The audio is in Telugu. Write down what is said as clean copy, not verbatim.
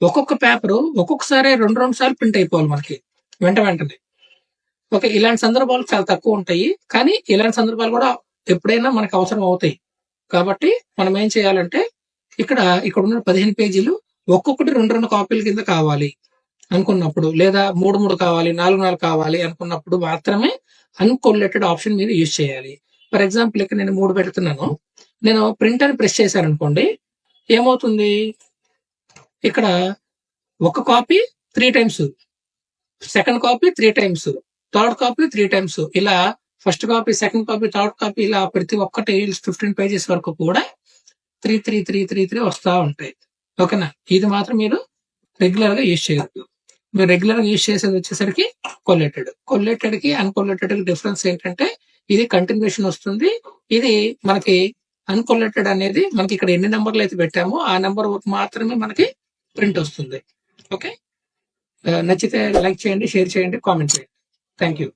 ఒక్కొక్క పేపరు ఒక్కొక్కసారి 2 సార్లు ప్రింట్ అయిపోవాలి మనకి వెంటనే. ఓకే. ఇలాంటి సందర్భాలు చాలా తక్కువ ఉంటాయి. కానీ ఇలాంటి సందర్భాలు కూడా ఎప్పుడైనా మనకు అవసరం అవుతాయి. కాబట్టి మనం ఏం చేయాలంటే ఇక్కడున్న 15 పేజీలు ఒక్కొక్కటి 2 కాపీల కింద కావాలి అనుకున్నప్పుడు, లేదా 3 కావాలి, 4 కావాలి అనుకున్నప్పుడు మాత్రమే అన్‌కొల్లేటెడ్ ఆప్షన్ మీరు యూజ్ చేయాలి. ఫర్ ఎగ్జాంపుల్ ఇక్కడ నేను 3 పెడుతున్నాను. నేను ప్రింట్ అని ప్రెస్ చేశాననుకోండి, ఏమవుతుంది? ఇక్కడ ఒక copy 3 times, second copy 3 times, third copy 3 times, ఇలా first copy, second copy, third copy, ఇలా ప్రతి ఒక్కటి 15 పేజెస్ వరకు కూడా 3 వస్తా ఉంటాయి. ఓకేనా? ఇది మాత్రం మీరు రెగ్యులర్ గా యూజ్ చేయొద్దు. మీరు రెగ్యులర్ గా యూజ్ చేసేది వచ్చేసరికి కొల్లేటెడ్ కి అన్‌కొల్లేటెడ్ కి డిఫరెన్స్ ఏంటంటే, ఇది కంటిన్యూషన్ వస్తుంది. ఇది మనకి అన్‌కొల్లేటెడ్ అనేది మనకి ఇక్కడ ఎన్ని నెంబర్లు అయితే పెట్టామో ఆ నెంబర్ మాత్రమే మనకి ప్రింట్ వస్తుంది. ఓకే. నచ్చితే లైక్ చేయండి, షేర్ చేయండి, కామెంట్ చేయండి. Thank you.